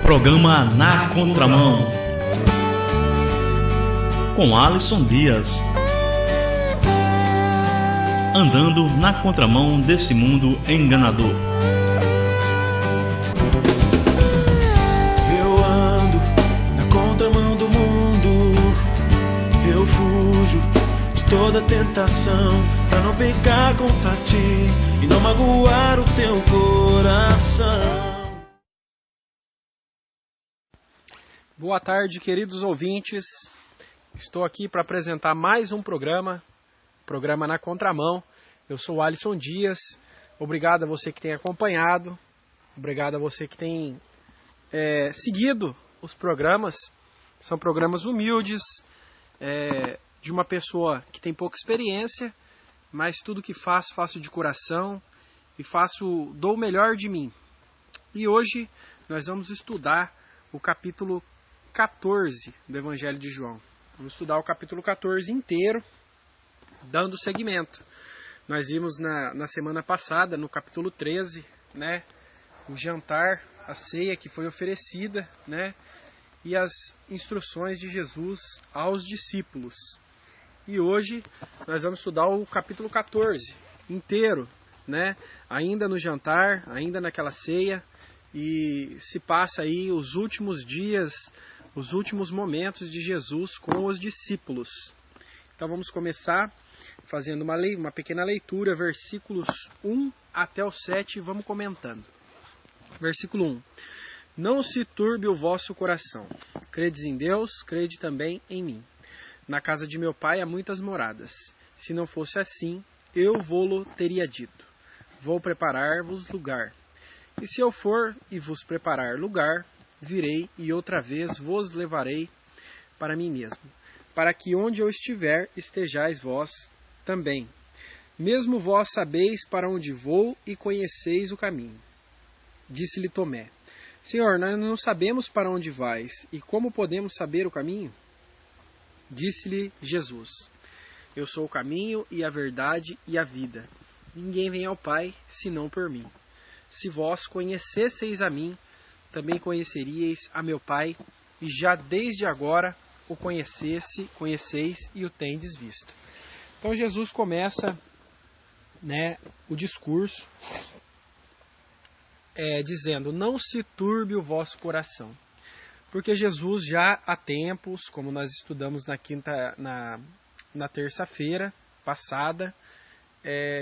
Programa Na Contramão, com Alisson Dias. Andando na contramão desse mundo enganador. Eu ando na contramão do mundo. Eu fujo de toda tentação, pra não pecar contra ti e não magoar o teu coração. Boa tarde, queridos ouvintes. Estou aqui para apresentar mais um programa Na Contramão. Eu sou o Alisson Dias. Obrigado a você que tem acompanhado. Obrigado a você que tem seguido os programas. São programas humildes, de uma pessoa que tem pouca experiência, mas tudo que faço de coração e dou o melhor de mim. E hoje nós vamos estudar o capítulo 14 do Evangelho de João. Vamos estudar o capítulo 14 inteiro, dando seguimento. Nós vimos na semana passada, no capítulo 13, o jantar, a ceia que foi oferecida, e as instruções de Jesus aos discípulos. E hoje nós vamos estudar o capítulo 14 inteiro, ainda no jantar, ainda naquela ceia, e se passa aí os últimos dias, os últimos momentos de Jesus com os discípulos. Então vamos começar fazendo uma pequena leitura, versículos 1 até o 7, e vamos comentando. Versículo 1. Não se turbe o vosso coração. Credes em Deus, crede também em mim. Na casa de meu pai há muitas moradas. Se não fosse assim, eu vô-lo teria dito. Vou preparar-vos lugar. E se eu for e vos preparar lugar, virei e outra vez vos levarei para mim mesmo, para que onde eu estiver estejais vós também. Mesmo vós sabeis para onde vou e conheceis o caminho. Disse-lhe Tomé: Senhor, nós não sabemos para onde vais, e como podemos saber o caminho? Disse-lhe Jesus: Eu sou o caminho e a verdade e a vida. Ninguém vem ao Pai senão por mim. Se vós conhecesseis a mim, também conheceríeis a meu Pai, e já desde agora o conheceis e o tendes visto. Então Jesus começa o discurso dizendo: não se turbe o vosso coração. Porque Jesus já há tempos, como nós estudamos na terça-feira passada,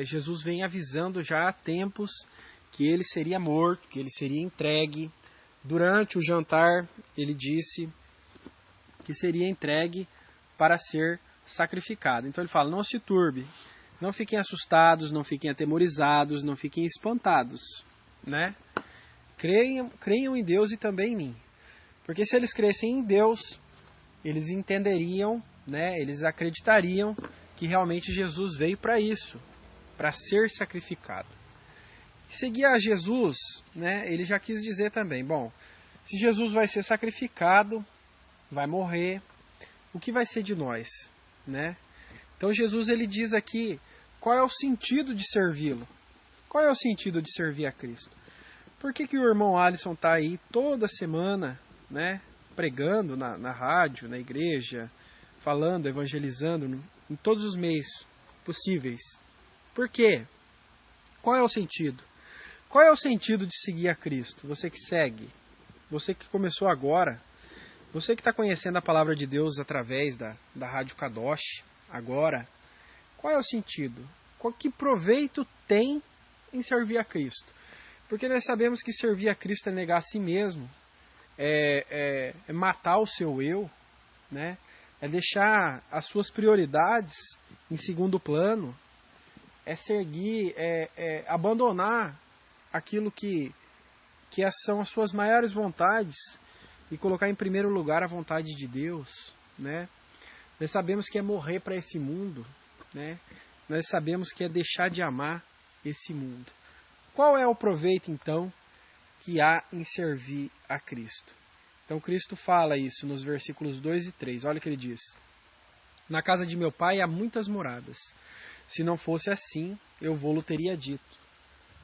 Jesus vem avisando já há tempos que ele seria morto, que ele seria entregue. Durante o jantar, ele disse que seria entregue para ser sacrificado. Então ele fala: não se turbe, não fiquem assustados, não fiquem atemorizados, não fiquem espantados, Creiam em Deus e também em mim. Porque se eles crescem em Deus, eles entenderiam, eles acreditariam que realmente Jesus veio para isso, para ser sacrificado. Seguir a Jesus, ele já quis dizer também, bom, se Jesus vai ser sacrificado, vai morrer, o que vai ser de nós? Então Jesus ele diz aqui qual é o sentido de servi-lo, qual é o sentido de servir a Cristo. Por que o irmão Alisson está aí toda semana, pregando na rádio, na igreja, falando, evangelizando em todos os meios possíveis? Por quê? Qual é o sentido? Qual é o sentido de seguir a Cristo? Você que segue, você que começou agora, você que está conhecendo a palavra de Deus através da Rádio Kadosh, agora, qual é o sentido? Que proveito tem em servir a Cristo? Porque nós sabemos que servir a Cristo é negar a si mesmo, é matar o seu eu, é deixar as suas prioridades em segundo plano, é seguir, abandonar aquilo que são as suas maiores vontades e colocar em primeiro lugar a vontade de Deus, Nós sabemos que é morrer para esse mundo, Nós sabemos que é deixar de amar esse mundo. Qual é o proveito, então, que há em servir a Cristo? Então Cristo fala isso nos versículos 2 e 3. Olha o que ele diz: Na casa de meu pai há muitas moradas. Se não fosse assim, eu vô-lo teria dito,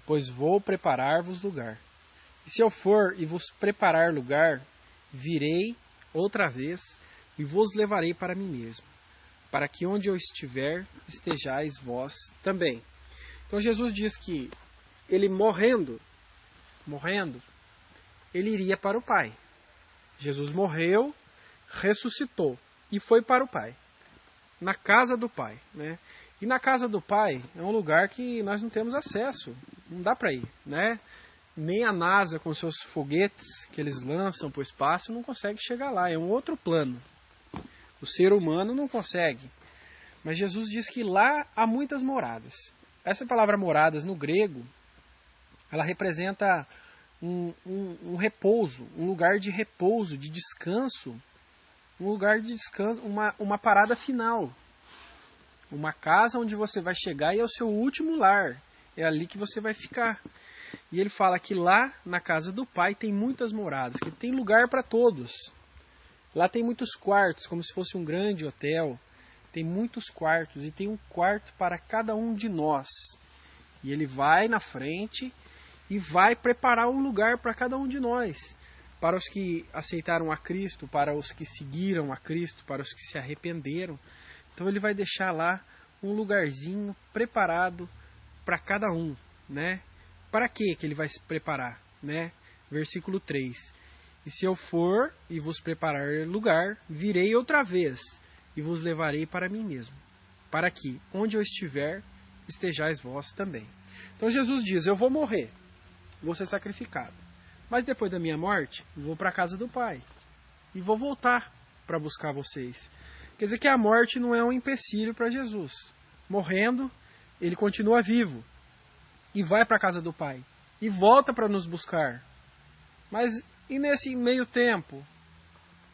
pois vou preparar-vos lugar. E se eu for e vos preparar lugar, virei outra vez e vos levarei para mim mesmo, para que onde eu estiver, estejais vós também. Então Jesus diz que ele morrendo, ele iria para o Pai. Jesus morreu, ressuscitou e foi para o Pai, na casa do Pai, né? E na casa do Pai é um lugar que nós não temos acesso, não dá para ir, né? Nem a NASA com seus foguetes que eles lançam para o espaço não consegue chegar lá, é um outro plano. O ser humano não consegue. Mas Jesus diz que lá há muitas moradas. Essa palavra moradas no grego, ela representa um repouso, um lugar de repouso, de descanso, um lugar de descanso, uma parada final. Uma casa onde você vai chegar e é o seu último lar. É ali que você vai ficar. E ele fala que lá na casa do Pai tem muitas moradas, que tem lugar para todos. Lá tem muitos quartos, como se fosse um grande hotel. Tem muitos quartos e tem um quarto para cada um de nós. E ele vai na frente e vai preparar um lugar para cada um de nós. Para os que aceitaram a Cristo, para os que seguiram a Cristo, para os que se arrependeram. Então ele vai deixar lá um lugarzinho preparado para cada um, né? Para que ele vai se preparar, né? Versículo 3. E se eu for e vos preparar lugar, virei outra vez e vos levarei para mim mesmo, para que, onde eu estiver, estejais vós também. Então Jesus diz, eu vou morrer, vou ser sacrificado, mas depois da minha morte, vou para a casa do Pai e vou voltar para buscar vocês. Quer dizer que a morte não é um empecilho para Jesus. Morrendo, ele continua vivo e vai para a casa do Pai e volta para nos buscar. Mas e nesse meio tempo?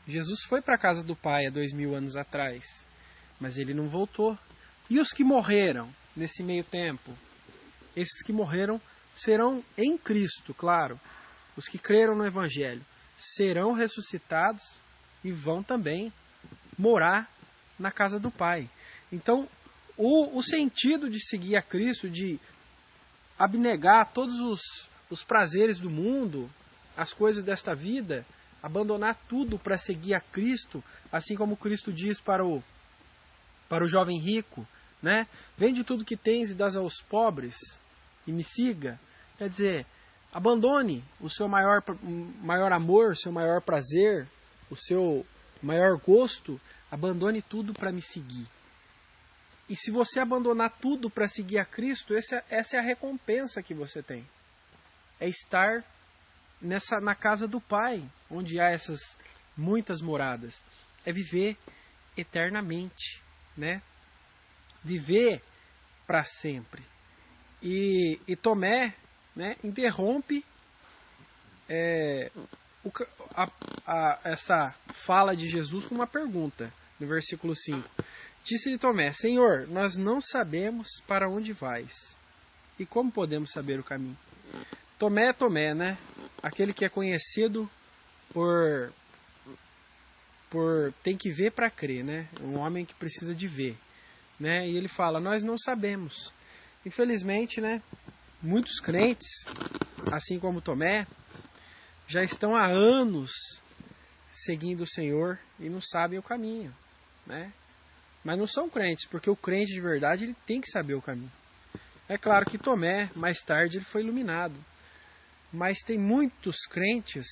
Jesus foi para a casa do Pai há 2000 anos atrás, mas ele não voltou. E os que morreram nesse meio tempo? Esses que morreram serão em Cristo, claro. Os que creram no Evangelho serão ressuscitados e vão também morar na casa do Pai. Então, o sentido de seguir a Cristo, de abnegar todos os prazeres do mundo, as coisas desta vida, abandonar tudo para seguir a Cristo, assim como Cristo diz para o jovem rico, né? Vende tudo que tens e dás aos pobres e me siga. Quer dizer, abandone o seu maior amor, o seu maior prazer, o seu maior gosto, abandone tudo para me seguir. E se você abandonar tudo para seguir a Cristo, essa é a recompensa que você tem. É estar na casa do Pai, onde há essas muitas moradas. É viver eternamente, né? Viver para sempre. E Tomé, né, interrompe essa fala de Jesus com uma pergunta, no versículo 5. Disse-lhe Tomé, Senhor, nós não sabemos para onde vais, e como podemos saber o caminho? Tomé é Tomé, né? Aquele que é conhecido por tem que ver para crer, né? Um homem que precisa de ver, né? E ele fala, nós não sabemos. Infelizmente, né? Muitos crentes, assim como Tomé, já estão há anos seguindo o Senhor e não sabem o caminho, né? Mas não são crentes, porque o crente de verdade ele tem que saber o caminho. É claro que Tomé, mais tarde, ele foi iluminado. Mas tem muitos crentes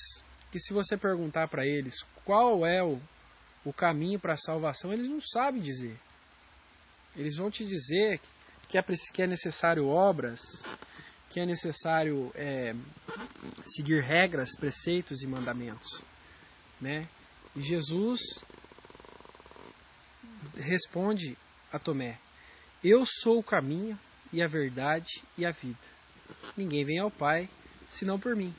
que se você perguntar para eles qual é o caminho para a salvação, eles não sabem dizer. Eles vão te dizer que é necessário obras, que é necessário seguir regras, preceitos e mandamentos, né? E Jesus responde a Tomé, eu sou o caminho e a verdade e a vida. Ninguém vem ao Pai senão por mim.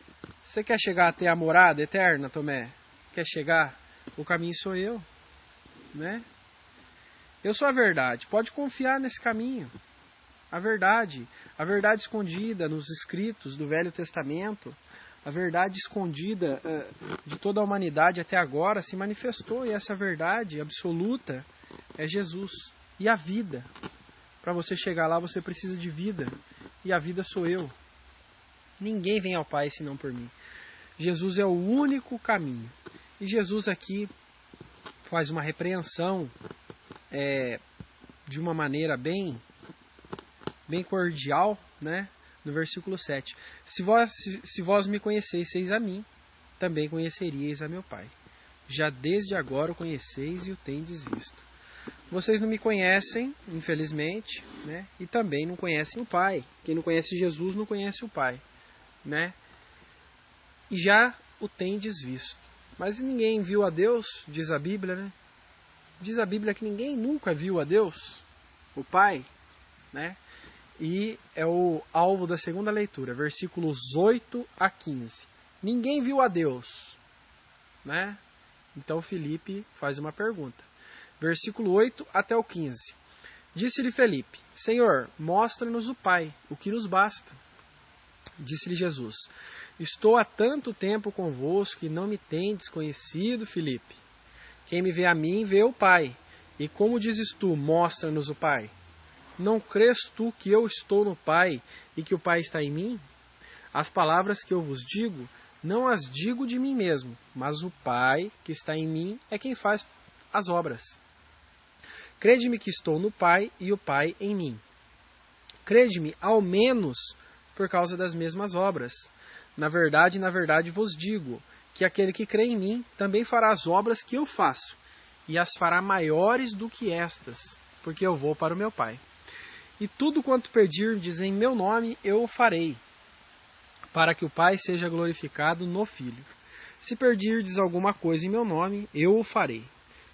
Você quer chegar até a morada eterna, Tomé? Quer chegar? O caminho sou eu, né? Eu sou a verdade. Pode confiar nesse caminho. A verdade escondida nos escritos do Velho Testamento, a verdade escondida de toda a humanidade até agora se manifestou, e essa verdade absoluta é Jesus e a vida. Para você chegar lá, você precisa de vida, e a vida sou eu. Ninguém vem ao Pai senão por mim. Jesus é o único caminho. E Jesus aqui faz uma repreensão de uma maneira bem cordial, né? No versículo 7. Se vós me conhecesseis a mim, também conheceríeis a meu Pai. Já desde agora o conheceis e o tendes visto. Vocês não me conhecem, infelizmente, né? E também não conhecem o Pai. Quem não conhece Jesus não conhece o Pai, né? E já o tendes visto. Mas ninguém viu a Deus, diz a Bíblia, né? Diz a Bíblia que ninguém nunca viu a Deus, o Pai, né? E é o alvo da segunda leitura, versículos 8 a 15. Ninguém viu a Deus, né? Então Filipe faz uma pergunta. Versículo 8 até o 15. Disse-lhe Filipe: Senhor, mostra-nos o Pai, o que nos basta. Disse-lhe Jesus: Estou há tanto tempo convosco e não me tendes conhecido, Filipe. Quem me vê a mim, vê o Pai. E como dizes tu, mostra-nos o Pai? Não crês tu que eu estou no Pai e que o Pai está em mim? As palavras que eu vos digo, não as digo de mim mesmo, mas o Pai que está em mim é quem faz as obras. Crede-me que estou no Pai e o Pai em mim. Crede-me, ao menos, por causa das mesmas obras. Na verdade vos digo, que aquele que crê em mim também fará as obras que eu faço, e as fará maiores do que estas, porque eu vou para o meu Pai. E tudo quanto pedirdes em meu nome, eu o farei, para que o Pai seja glorificado no Filho. Se pedirdes alguma coisa em meu nome, eu o farei.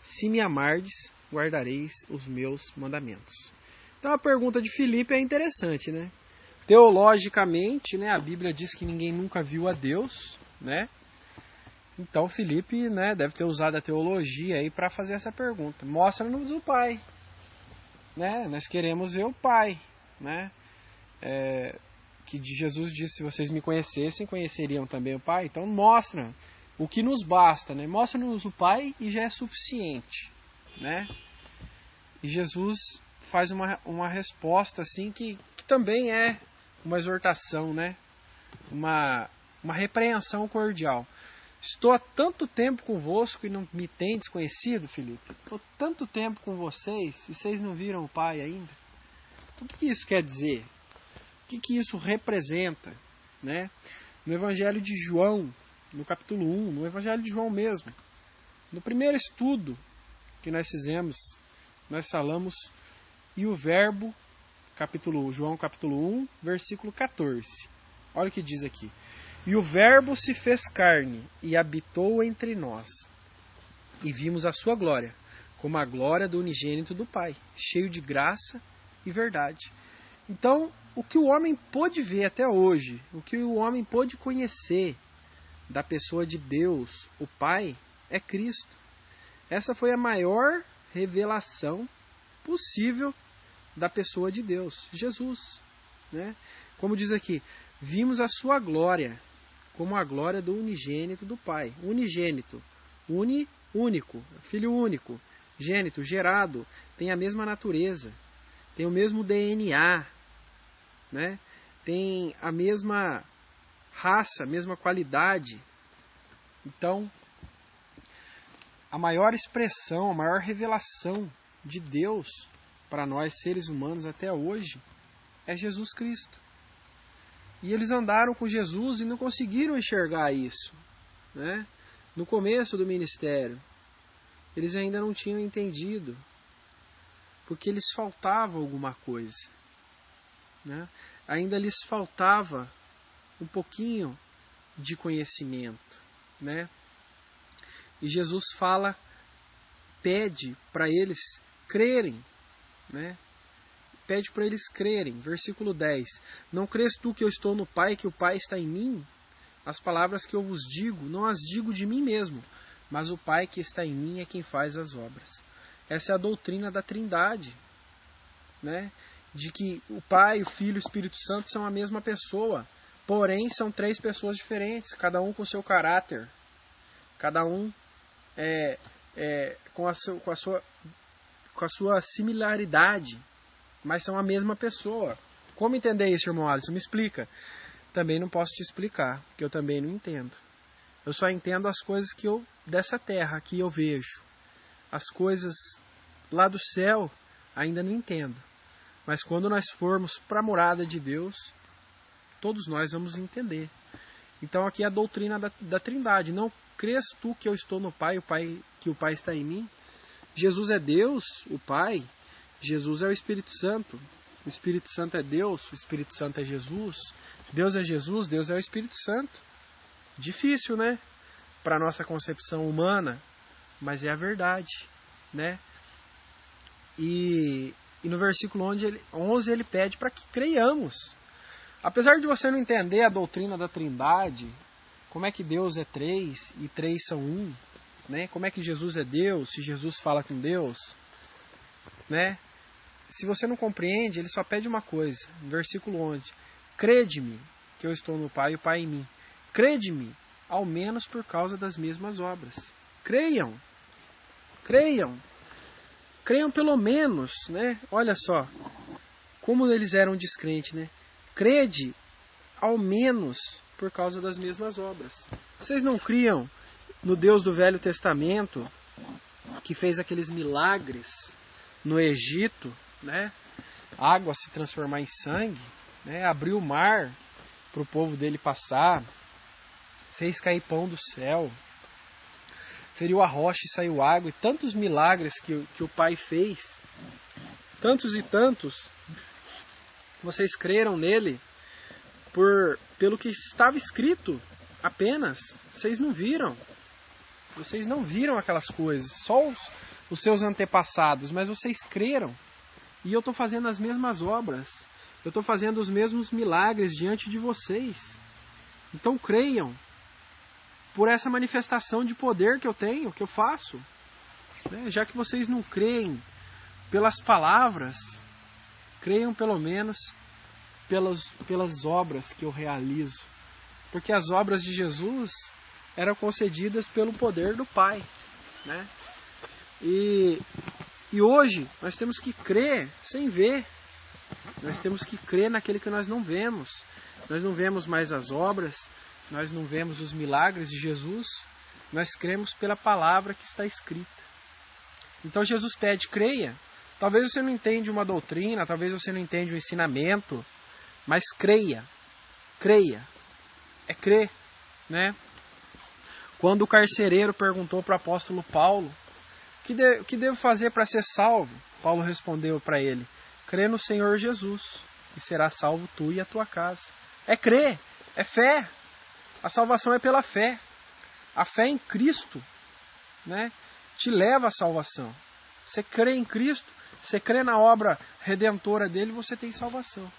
Se me amardes, guardareis os meus mandamentos. Então a pergunta de Filipe é interessante, né? Teologicamente, né, a Bíblia diz que ninguém nunca viu a Deus, né? Então Filipe, né, deve ter usado a teologia aí para fazer essa pergunta. Mostra-nos o Pai, né? Nós queremos ver o Pai, né? Que de Jesus disse: se vocês me conhecessem, conheceriam também o Pai. Então mostra o que nos basta, né? Mostra-nos o Pai e já é suficiente, né? E Jesus faz uma resposta assim que também é uma exortação, né? Uma repreensão cordial. Estou há tanto tempo convosco e não me tendes conhecido, Filipe. Estou tanto tempo com vocês e vocês não viram o Pai ainda. Então, o que isso quer dizer? O que isso representa, né? No Evangelho de João, no capítulo 1, no Evangelho de João mesmo, no primeiro estudo que nós fizemos, nós falamos, e o verbo, João capítulo 1, versículo 14. Olha o que diz aqui. E o verbo se fez carne e habitou entre nós. E vimos a sua glória, como a glória do unigênito do Pai, cheio de graça e verdade. Então, o que o homem pôde ver até hoje, o que o homem pôde conhecer da pessoa de Deus, o Pai, é Cristo. Essa foi a maior revelação possível da pessoa de Deus, Jesus, né? Como diz aqui, vimos a sua glória, como a glória do unigênito do Pai. Unigênito, único, filho único, gênito, gerado, tem a mesma natureza, tem o mesmo DNA, né? Tem a mesma raça, a mesma qualidade. Então, a maior expressão, a maior revelação de Deus para nós seres humanos até hoje é Jesus Cristo. E eles andaram com Jesus e não conseguiram enxergar isso, né? No começo do ministério, eles ainda não tinham entendido, porque lhes faltava alguma coisa, né? Ainda lhes faltava um pouquinho de conhecimento, né? E Jesus pede para eles crerem, né? Pede para eles crerem. Versículo 10. Não crês tu que eu estou no Pai, que o Pai está em mim? As palavras que eu vos digo, não as digo de mim mesmo, mas o Pai que está em mim é quem faz as obras. Essa é a doutrina da Trindade, né? De que o Pai, o Filho e o Espírito Santo são a mesma pessoa, porém são três pessoas diferentes, cada um com seu caráter, cada um com a sua similaridade, mas são a mesma pessoa. Como entender isso, irmão Alisson? Me explica. também não posso te explicar, porque eu também não entendo. Eu só entendo as coisas dessa terra que eu vejo. As coisas lá do céu ainda não entendo. Mas quando nós formos para a morada de Deus, todos nós vamos entender. Então aqui é a doutrina da Trindade. Não crês tu que eu estou no Pai, que o Pai está em mim? Jesus é Deus, o Pai. Jesus é o Espírito Santo. O Espírito Santo é Deus, o Espírito Santo é Jesus. Deus é Jesus, Deus é o Espírito Santo. Difícil, né? Para a nossa concepção humana, mas é a verdade, né? E no versículo 11 ele pede para que creiamos. Apesar de você não entender a doutrina da Trindade, como é que Deus é 3 e 3 são 1, né? Como é que Jesus é Deus, se Jesus fala com Deus, né? Se você não compreende, ele só pede uma coisa, no versículo 11: crede-me que eu estou no Pai e o Pai em mim. Crede-me, ao menos por causa das mesmas obras. Creiam, creiam, creiam pelo menos, né? Olha só, como eles eram descrentes, né? Crede, ao menos por causa das mesmas obras. Vocês não criam no Deus do Velho Testamento, que fez aqueles milagres no Egito, né? Água se transformar em sangue, né? Abriu o mar para o povo dele passar, fez cair pão do céu, feriu a rocha e saiu água, e tantos milagres que o Pai fez, tantos e tantos. Vocês creram nele pelo que estava escrito apenas. Vocês não viram. Vocês não viram aquelas coisas, só os seus antepassados, mas vocês creram. E eu estou fazendo as mesmas obras. Eu estou fazendo os mesmos milagres diante de vocês. Então creiam por essa manifestação de poder que eu tenho, que eu faço. Já que vocês não creem pelas palavras, creiam pelo menos pelas obras que eu realizo. Porque as obras de Jesus eram concedidas pelo poder do Pai, né? E hoje nós temos que crer sem ver. Nós temos que crer naquele que nós não vemos. Nós não vemos mais as obras, nós não vemos os milagres de Jesus, nós cremos pela palavra que está escrita. Então Jesus pede, creia. Talvez você não entenda uma doutrina, talvez você não entenda um ensinamento, mas creia. Creia. É crer, né? Quando o carcereiro perguntou para o apóstolo Paulo, o que devo fazer para ser salvo? Paulo respondeu para ele, crê no Senhor Jesus, e será salvo tu e a tua casa. É crer, é fé. A salvação é pela fé. A fé em Cristo, né, te leva à salvação. Você crê em Cristo, você crê na obra redentora dele, você tem salvação.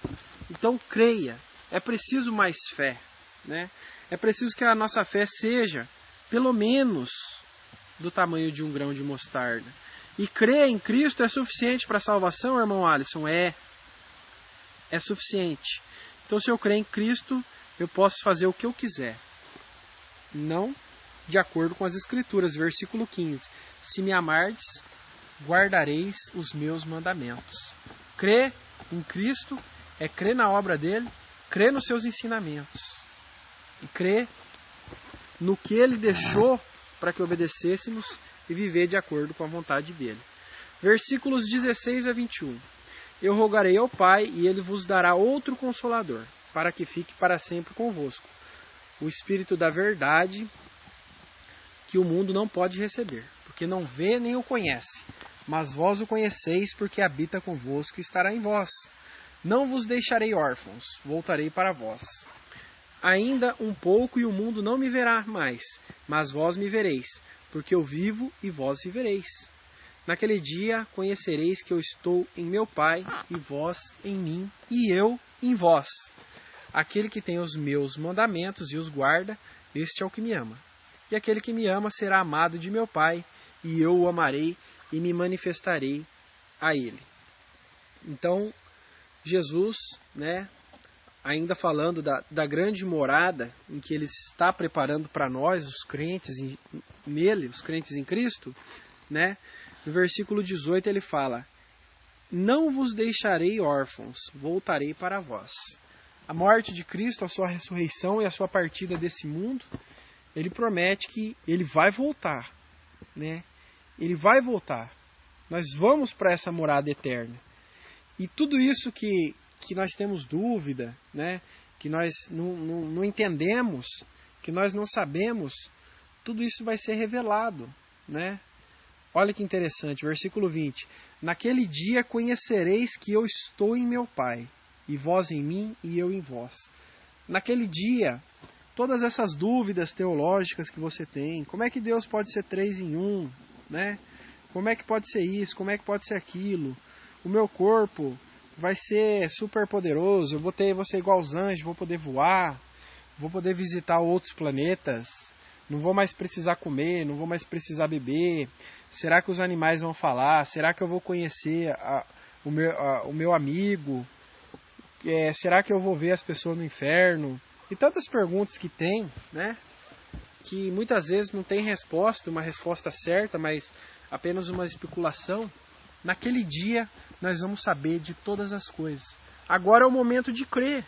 Então creia. É preciso mais fé, né? É preciso que a nossa fé seja pelo menos do tamanho de um grão de mostarda. E crer em Cristo é suficiente para a salvação, irmão Alisson? É suficiente. Então, se eu crer em Cristo, eu posso fazer o que eu quiser. Não de acordo com as Escrituras. Versículo 15. Se me amardes, guardareis os meus mandamentos. Crer em Cristo é crer na obra dele, crer nos seus ensinamentos. E crer no que ele deixou para que obedecêssemos e viver de acordo com a vontade dele. Versículos 16 a 21. Eu rogarei ao Pai, e ele vos dará outro Consolador, para que fique para sempre convosco. O Espírito da verdade, que o mundo não pode receber, porque não vê nem o conhece. Mas vós o conheceis, porque habita convosco e estará em vós. Não vos deixarei órfãos, voltarei para vós. Ainda um pouco e o mundo não me verá mais, mas vós me vereis, porque eu vivo e vós vivereis. Naquele dia conhecereis que eu estou em meu Pai, e vós em mim, e eu em vós. Aquele que tem os meus mandamentos e os guarda, este é o que me ama. E aquele que me ama será amado de meu Pai, e eu o amarei e me manifestarei a ele. Então, Jesus, né, ainda falando da grande morada em que ele está preparando para nós, os crentes nele, os crentes em Cristo, né, no versículo 18 ele fala, não vos deixarei órfãos, voltarei para vós. a morte de Cristo, a sua ressurreição e a sua partida desse mundo, ele promete que ele vai voltar, né? Ele vai voltar. Nós vamos para essa morada eterna. E tudo isso que nós temos dúvida, né? Que nós não entendemos, que nós não sabemos, tudo isso vai ser revelado, né? Olha que interessante, versículo 20. Naquele dia conhecereis que eu estou em meu Pai, e vós em mim, e eu em vós. Naquele dia, todas essas dúvidas teológicas que você tem, como é que Deus pode ser 3 em 1, né? Como é que pode ser isso, como é que pode ser aquilo? O meu corpo vai ser super poderoso, vou ser igual aos anjos, vou poder voar, vou poder visitar outros planetas, não vou mais precisar comer, não vou mais precisar beber. Será que os animais vão falar? Será que eu vou conhecer o meu amigo? Será que eu vou ver as pessoas no inferno? E tantas perguntas que tem, né? Que muitas vezes não tem resposta, uma resposta certa, mas apenas uma especulação. Naquele dia nós vamos saber de todas as coisas. Agora é o momento de crer.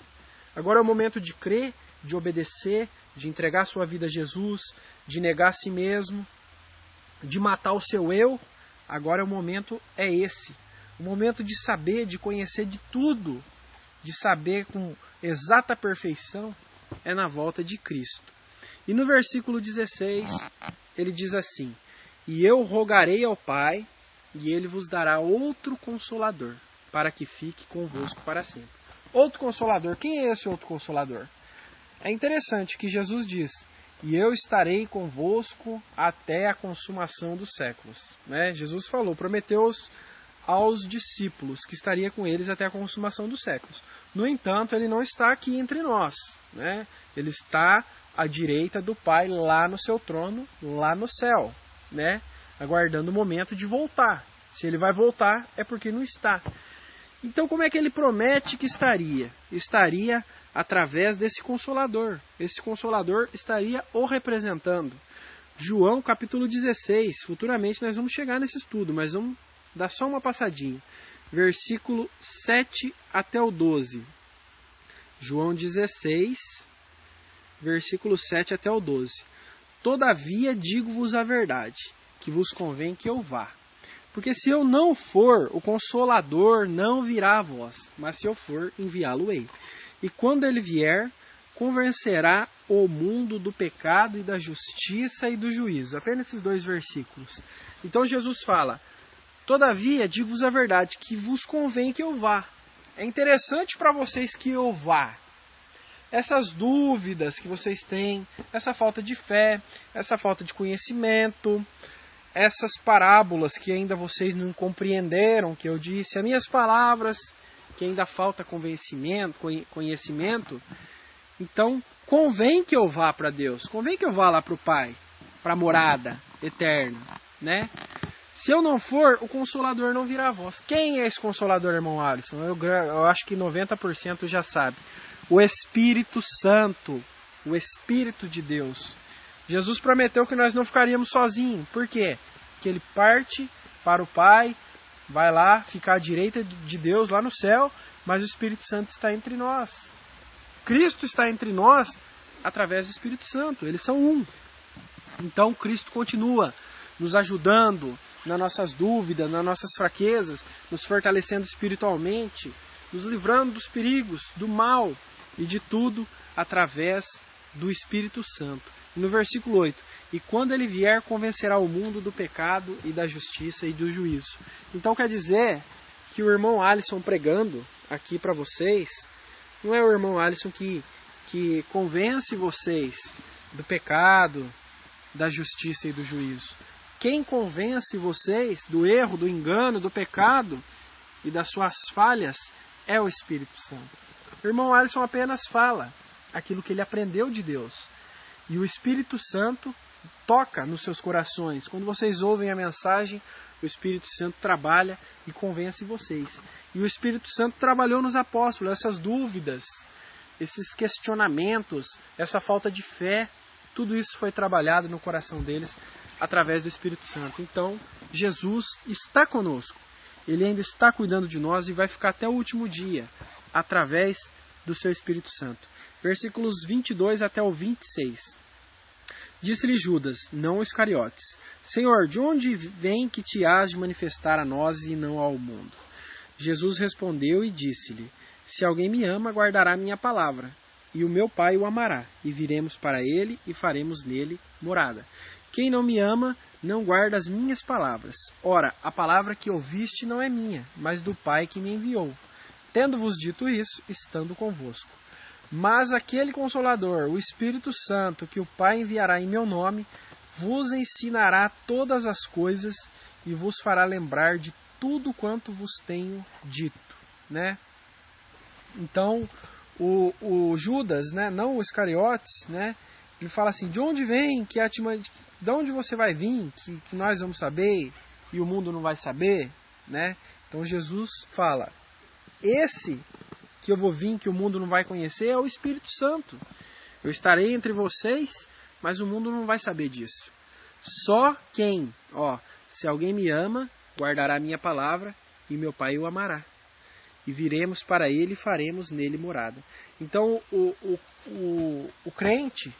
Agora é o momento de crer, de obedecer, de entregar sua vida a Jesus, de negar a si mesmo, de matar o seu eu. Agora o momento é esse. O momento de saber, de conhecer de tudo, de saber com exata perfeição, é na volta de Cristo. E no versículo 16, ele diz assim: E eu rogarei ao Pai, e ele vos dará outro Consolador, para que fique convosco para sempre. Outro Consolador. Quem é esse outro Consolador? É interessante que Jesus diz: E eu estarei convosco até a consumação dos séculos. Né? Jesus falou, prometeu aos discípulos que estaria com eles até a consumação dos séculos. No entanto, ele não está aqui entre nós. Né? Ele está à direita do Pai, lá no seu trono, lá no céu, né? Aguardando o momento de voltar. Se ele vai voltar, é porque não está. Então, como é que ele promete que estaria? Estaria através desse Consolador. Esse Consolador estaria o representando. João capítulo 16. Futuramente nós vamos chegar nesse estudo, mas vamos dar só uma passadinha. Versículo 7 até o 12. João 16, versículo 7 até o 12. Todavia digo-vos a verdade, que vos convém que eu vá. Porque se eu não for, o Consolador não virá a vós, mas se eu for, enviá-lo-ei. E quando ele vier, convencerá o mundo do pecado e da justiça e do juízo. Apenas esses 2 versículos. Então Jesus fala: todavia digo-vos a verdade, que vos convém que eu vá. É interessante para vocês que eu vá. Essas dúvidas que vocês têm, essa falta de fé, essa falta de conhecimento, essas parábolas que ainda vocês não compreenderam, que eu disse, as minhas palavras, que ainda falta conhecimento, então convém que eu vá para Deus, convém que eu vá lá para o Pai, para a morada eterna, né? Se eu não for, o Consolador não virá a vós. Quem é esse Consolador, irmão Alisson? Eu acho que 90% já sabe. O Espírito Santo, o Espírito de Deus. Jesus prometeu que nós não ficaríamos sozinhos. Por quê? Que ele parte para o Pai, vai lá, ficar à direita de Deus lá no céu, mas o Espírito Santo está entre nós. Cristo está entre nós através do Espírito Santo. Eles são um. Então Cristo continua nos ajudando nas nossas dúvidas, nas nossas fraquezas, nos fortalecendo espiritualmente, nos livrando dos perigos, do mal e de tudo através do Espírito Santo. E no versículo 8, e quando ele vier, convencerá o mundo do pecado e da justiça e do juízo. Então quer dizer que o irmão Alisson pregando aqui para vocês, não é o irmão Alisson que convence vocês do pecado, da justiça e do juízo. Quem convence vocês do erro, do engano, do pecado e das suas falhas é o Espírito Santo. O irmão Alisson apenas fala aquilo que ele aprendeu de Deus. E o Espírito Santo toca nos seus corações. Quando vocês ouvem a mensagem, o Espírito Santo trabalha e convence vocês. E o Espírito Santo trabalhou nos apóstolos, essas dúvidas, esses questionamentos, essa falta de fé, tudo isso foi trabalhado no coração deles através do Espírito Santo. Então, Jesus está conosco. Ele ainda está cuidando de nós e vai ficar até o último dia, através do seu Espírito Santo. Versículos 22 até o 26. Disse-lhe Judas, não Iscariotes: Senhor, de onde vem que te hás de manifestar a nós e não ao mundo? Jesus respondeu e disse-lhe: Se alguém me ama, guardará minha palavra, e o meu Pai o amará, e viremos para ele e faremos nele morada. Quem não me ama, não guarda as minhas palavras. Ora, a palavra que ouviste não é minha, mas do Pai que me enviou. Tendo-vos dito isso, estando convosco. Mas aquele Consolador, o Espírito Santo, que o Pai enviará em meu nome, vos ensinará todas as coisas e vos fará lembrar de tudo quanto vos tenho dito. Né? Então, o Judas, né, não o Iscariotes, né, ele fala assim, de onde vem, de onde você vai vir, que nós vamos saber e o mundo não vai saber? Né? Então Jesus fala, esse que eu vou vir, que o mundo não vai conhecer, é o Espírito Santo. Eu estarei entre vocês, mas o mundo não vai saber disso. Só quem, se alguém me ama, guardará a minha palavra, e meu Pai o amará. E viremos para ele e faremos nele morada. Então, o crente,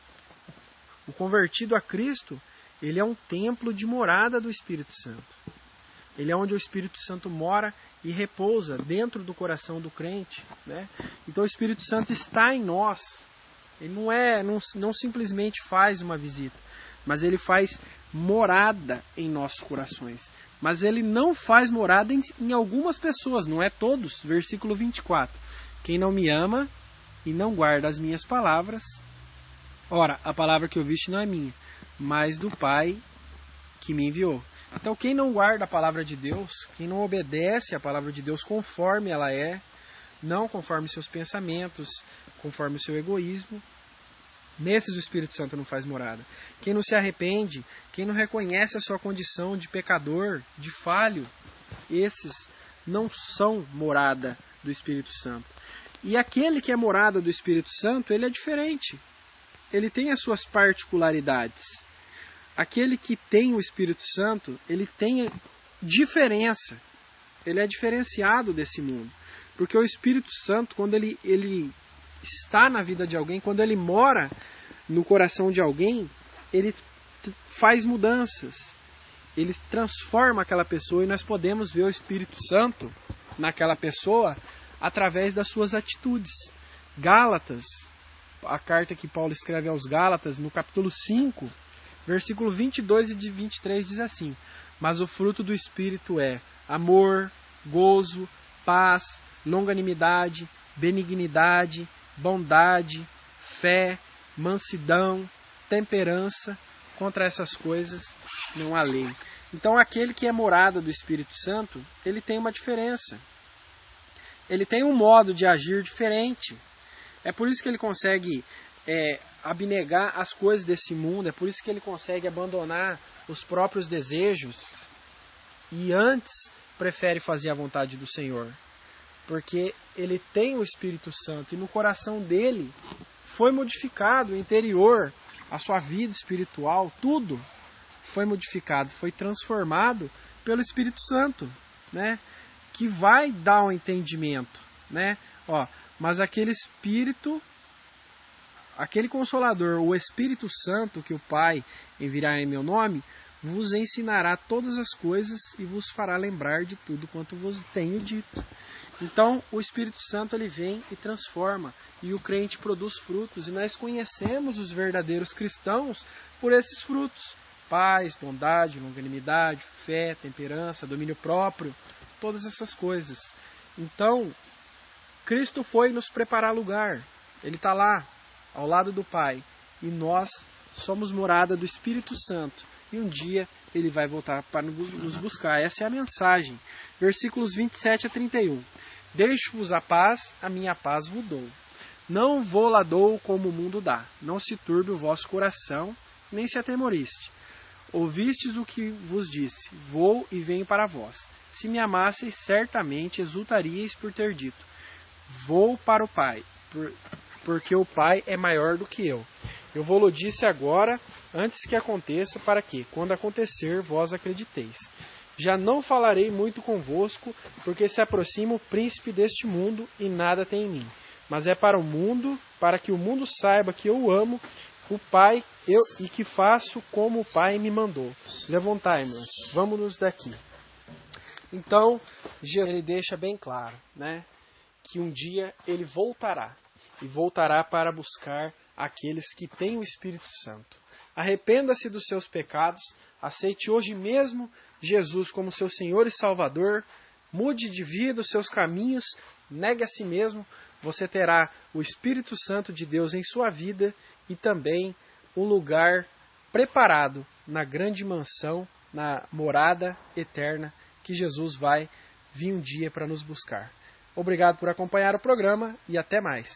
o convertido a Cristo, ele é um templo de morada do Espírito Santo. Ele é onde o Espírito Santo mora e repousa dentro do coração do crente. Né? Então o Espírito Santo está em nós. Ele não simplesmente faz uma visita, mas ele faz morada em nossos corações. Mas ele não faz morada em algumas pessoas, não é todos. Versículo 24. Quem não me ama e não guarda as minhas palavras, ora, a palavra que ouviste não é minha, mas do Pai que me enviou. Então, quem não guarda a palavra de Deus, quem não obedece a palavra de Deus conforme ela é, não conforme seus pensamentos, conforme o seu egoísmo, nesses o Espírito Santo não faz morada. Quem não se arrepende, quem não reconhece a sua condição de pecador, de falho, esses não são morada do Espírito Santo. E aquele que é morada do Espírito Santo, ele é diferente. Ele tem as suas particularidades. Aquele que tem o Espírito Santo, ele tem diferença. Ele é diferenciado desse mundo. Porque o Espírito Santo, quando ele está na vida de alguém, quando ele mora no coração de alguém, ele faz mudanças. Ele transforma aquela pessoa e nós podemos ver o Espírito Santo naquela pessoa através das suas atitudes. Gálatas, a carta que Paulo escreve aos Gálatas, no capítulo 5, versículo 22 e 23 diz assim: Mas o fruto do Espírito é amor, gozo, paz, longanimidade, benignidade, bondade, fé, mansidão, temperança. Contra essas coisas não há lei. Então aquele que é morada do Espírito Santo, ele tem uma diferença. Ele tem um modo de agir diferente. É por isso que ele consegue abnegar as coisas desse mundo, é por isso que ele consegue abandonar os próprios desejos e antes prefere fazer a vontade do Senhor. Porque ele tem o Espírito Santo e no coração dele foi modificado o interior, a sua vida espiritual, tudo foi modificado, foi transformado pelo Espírito Santo, né? Que vai dar um entendimento, né? Mas aquele Espírito, aquele Consolador, o Espírito Santo que o Pai enviará em meu nome, vos ensinará todas as coisas e vos fará lembrar de tudo quanto vos tenho dito. Então, o Espírito Santo ele vem e transforma, e o crente produz frutos, e nós conhecemos os verdadeiros cristãos por esses frutos: paz, bondade, longanimidade, fé, temperança, domínio próprio, todas essas coisas. Então, Cristo foi nos preparar lugar, ele está lá, ao lado do Pai, e nós somos morada do Espírito Santo, e um dia ele vai voltar para nos buscar. Essa é a mensagem. Versículos 27 a 31. Deixo-vos a paz, a minha paz vos dou. Não vou lá dou como o mundo dá. Não se turbe o vosso coração, nem se atemoriste. Ouvistes o que vos disse, vou e venho para vós. Se me amasseis, certamente exultaríeis por ter dito, vou para o Pai, porque o Pai é maior do que eu. Eu vou-lo disse agora, antes que aconteça, para que, quando acontecer, vós acrediteis. Já não falarei muito convosco, porque se aproxima o príncipe deste mundo e nada tem em mim. mas é para o mundo, para que o mundo saiba que eu amo o Pai e que faço como o Pai me mandou. Levantai-nos, vamos-nos daqui. Então, ele deixa bem claro, né, que um dia ele voltará, e voltará para buscar aqueles que têm o Espírito Santo. Arrependa-se dos seus pecados, aceite hoje mesmo Jesus como seu Senhor e Salvador, mude de vida os seus caminhos, negue a si mesmo, você terá o Espírito Santo de Deus em sua vida e também um lugar preparado na grande mansão, na morada eterna que Jesus vai vir um dia para nos buscar. Obrigado por acompanhar o programa e até mais.